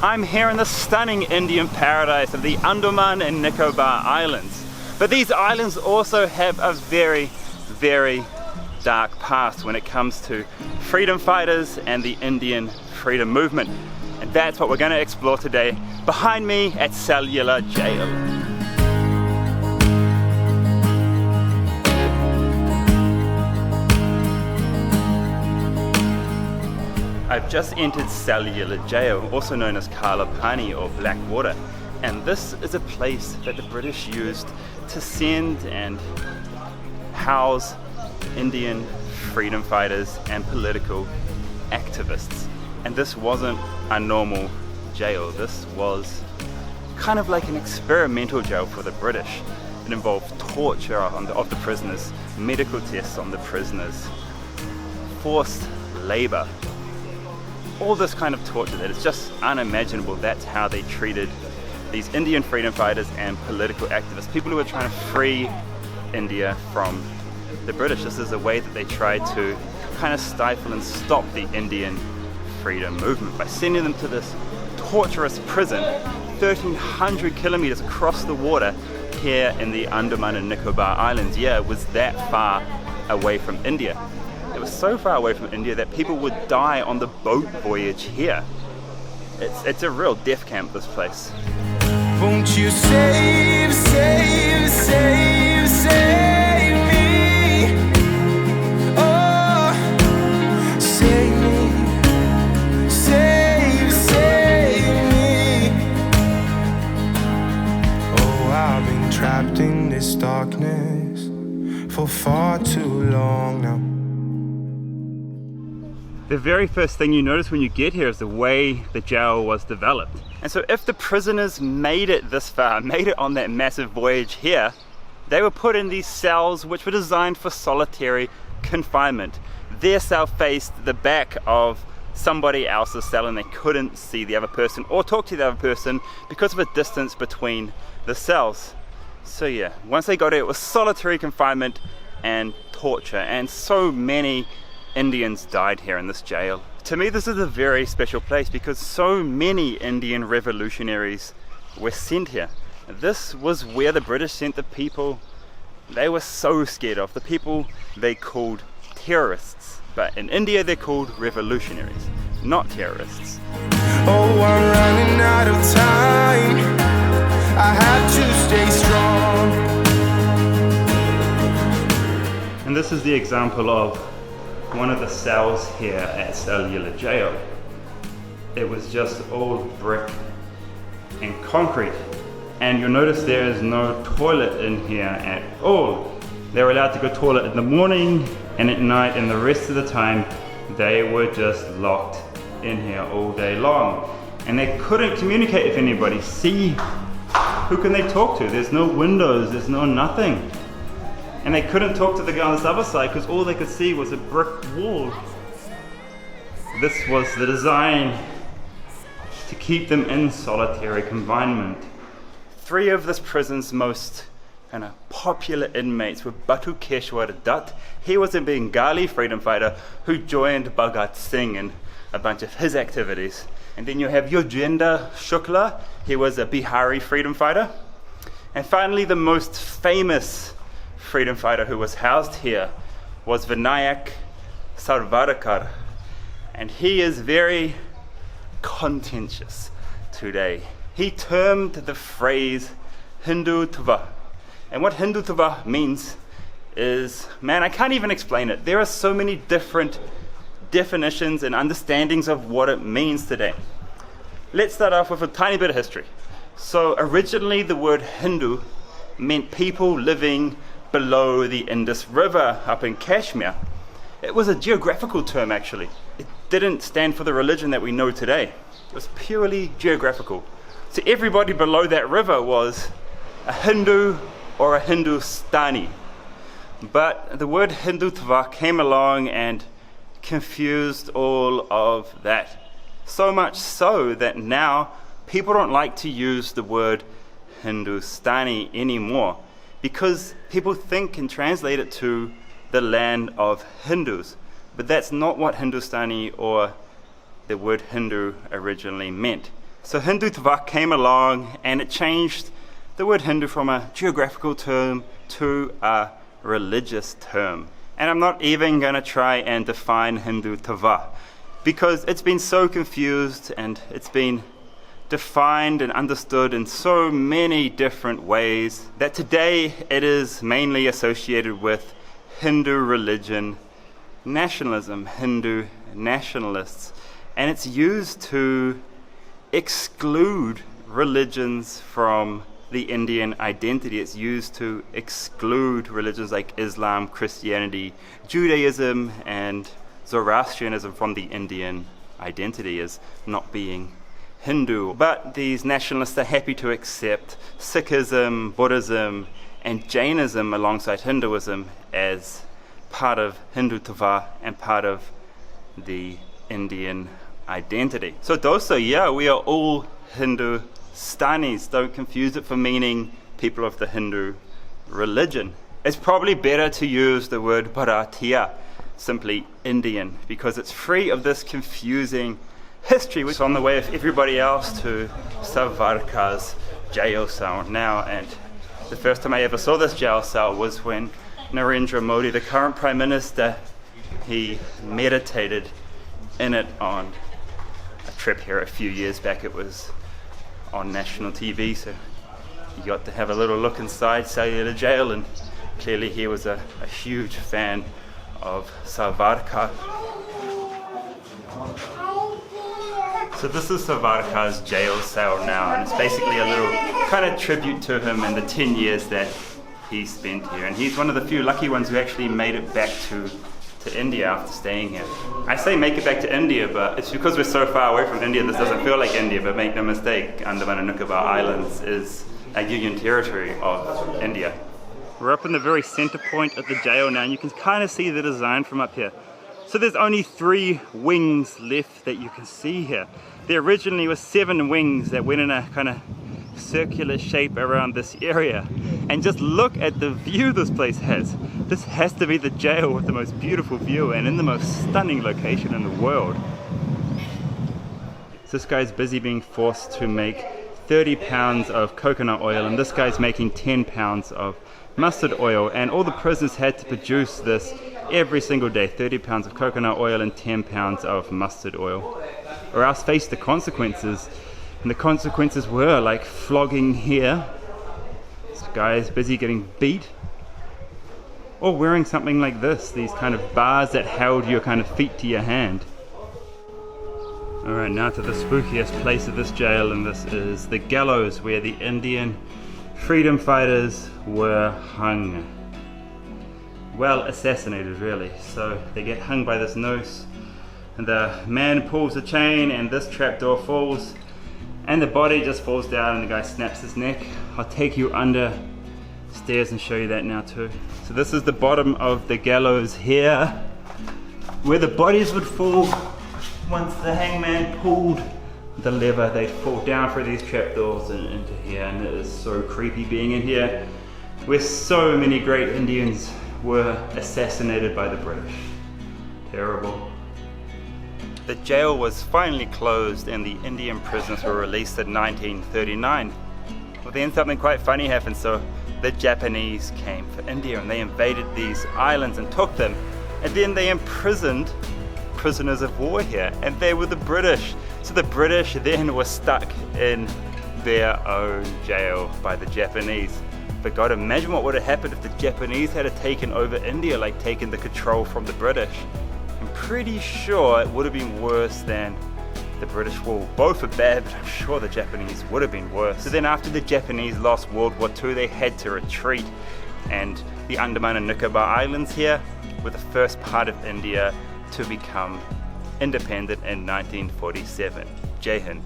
I'm here in the stunning Indian paradise of the Andaman and Nicobar Islands. But these islands also have a very, very dark past when it comes to freedom fighters and the Indian freedom movement. And that's what we're going to explore today behind me at Cellular Jail. I've just entered Cellular Jail, also known as Kala Pani or Black Water, and this is a place that the British used to send and house Indian freedom fighters and political activists. And this wasn't a normal jail, this was kind of like an experimental jail for the British. It involved torture of the prisoners, medical tests on the prisoners, forced labor, all this kind of torture that is just unimaginable. That's how they treated these Indian freedom fighters and political activists, people who were trying to free India from the British. This is a way that they tried to kind of stifle and stop the Indian freedom movement by sending them to this torturous prison 1,300 kilometers across the water here in the Andaman and Nicobar Islands. Yeah, it was that far away from India. It was so far away from India that people would die on the boat voyage here. It's a real death camp, this place. Won't you save, save, save, save me? Oh, save me, save, save me. Oh, I've been trapped in this darkness for far too long now. The very first thing you notice when you get here is the way the jail was developed. And so if the prisoners made it this far, made it on that massive voyage here, they were put in these cells which were designed for solitary confinement. Their cell faced the back of somebody else's cell and they couldn't see the other person or talk to the other person because of a distance between the cells. So yeah, once they got it, it was solitary confinement and torture, and so many Indians died here in this jail. To me, this is a very special place because so many Indian revolutionaries were sent here. This was where the British sent the people they were so scared of, the people they called terrorists. But in India they're called revolutionaries, not terrorists. Oh, I'm running out of time. I have to stay strong. And this is the example of one of the cells here at Cellular Jail. It was just all brick and concrete, and you'll notice there is no toilet in here at all. They were allowed to go toilet in the morning and at night, and the rest of the time they were just locked in here all day long, and they couldn't communicate with anybody. See, who can they talk to? There's no windows, there's no nothing. And they couldn't talk to the guy on this other side because all they could see was a brick wall. This was the design to keep them in solitary confinement. 3 of this prison's most kind of popular inmates were Batukeshwar Dutt. He was a Bengali freedom fighter who joined Bhagat Singh in a bunch of his activities. And then you have Yogendra Shukla. He was a Bihari freedom fighter. And finally, the most famous freedom fighter who was housed here was Vinayak Savarkar, and he is very contentious today. He termed the phrase Hindutva, and what Hindutva means is, man, I can't even explain it. There are so many different definitions and understandings of what it means today. Let's start off with a tiny bit of history. So originally the word Hindu meant people living below the Indus River up in Kashmir. It was a geographical term actually. It didn't stand for the religion that we know today. It was purely geographical. So everybody below that river was a Hindu or a Hindustani. But the word Hindutva came along and confused all of that. So much so that now people don't like to use the word Hindustani anymore, because people think and translate it to the land of Hindus. But that's not what Hindustani or the word Hindu originally meant. So Hindutva came along and it changed the word Hindu from a geographical term to a religious term. And I'm not even going to try and define Hindutva because it's been so confused and it's been defined and understood in so many different ways that today it is mainly associated with Hindu religion, nationalism, Hindu nationalists, and it's used to exclude religions from the Indian identity. It's used to exclude religions like Islam, Christianity, Judaism, and Zoroastrianism from the Indian identity as not being Hindu. But these nationalists are happy to accept Sikhism, Buddhism, and Jainism alongside Hinduism as part of Hindutva and part of the Indian identity. So dosa, yeah, we are all Hindustanis. Don't confuse it for meaning people of the Hindu religion. It's probably better to use the word Bharatiya, simply Indian, because it's free of this confusing history, which is on the way of everybody else to Savarkar's jail cell now. And the first time I ever saw this jail cell was when Narendra Modi, the current Prime Minister, he meditated in it on a trip here a few years back. It was on national TV, so you got to have a little look inside Cellular Jail, and clearly he was a huge fan of Savarkar. So this is Savarkar's jail cell now, and it's basically a little kind of tribute to him and the 10 years that he spent here. And he's one of the few lucky ones who actually made it back to India after staying here. I say make it back to India, but it's because we're so far away from India this doesn't feel like India, but make no mistake, Andaman Nicobar Islands is a union territory of India. We're up in the very center point of the jail now, and you can kind of see the design from up here. So there's only 3 wings left that you can see here. There originally was 7 wings that went in a kind of circular shape around this area. And just look at the view this place has. This has to be the jail with the most beautiful view and in the most stunning location in the world. So this guy's busy being forced to make 30 pounds of coconut oil, and this guy's making 10 pounds of mustard oil, and all the prisoners had to produce this every single day, 30 pounds of coconut oil and 10 pounds of mustard oil, or else face the consequences. And the consequences were like flogging here, this guy is busy getting beat, or wearing something like this, these kind of bars that held your kind of feet to your hand. Alright, now to the spookiest place of this jail, and this is the Gallows, where the Indian freedom fighters were hung. Well, assassinated really. So they get hung by this noose, and the man pulls the chain and this trapdoor falls, and the body just falls down and the guy snaps his neck. I'll take you under stairs and show you that now too. So this is the bottom of the gallows here, where the bodies would fall. Once the hangman pulled the lever, they'd fall down through these trapdoors and into here, and it is so creepy being in here, where so many great Indians were assassinated by the British. Terrible. The jail was finally closed and the Indian prisoners were released in 1939. Well, then something quite funny happened. So the Japanese came for India and they invaded these islands and took them, and then they imprisoned prisoners of war here, and they were the British. So the British then were stuck in their own jail by the Japanese. But God, imagine what would have happened if the Japanese had taken over India, like taken the control from the British. I'm pretty sure it would have been worse than the British. Well, both are bad, but I'm sure the Japanese would have been worse. So then after the Japanese lost World War II, they had to retreat, and the Andaman and Nicobar Islands here were the first part of India to become independent in 1947. Jai Hind.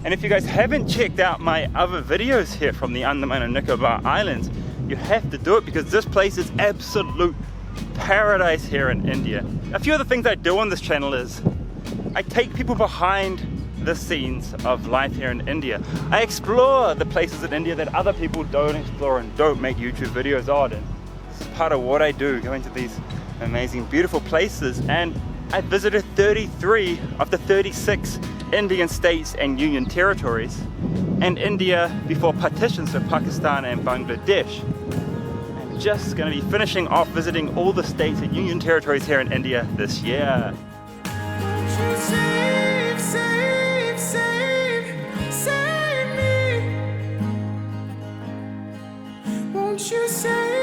And if you guys haven't checked out my other videos here from the Andaman and Nicobar Islands, you have to do it, because this place is absolute paradise here in India. A few of the things I do on this channel is I take people behind the scenes of life here in India. I explore the places in India that other people don't explore and don't make YouTube videos on. And this is part of what I do, going to these amazing, beautiful places. And I visited 33 of the 36 Indian states and union territories, and India before partition, so Pakistan and Bangladesh. I'm just going to be finishing off visiting all the states and union territories here in India this year. Save, save, save, save me. Won't you save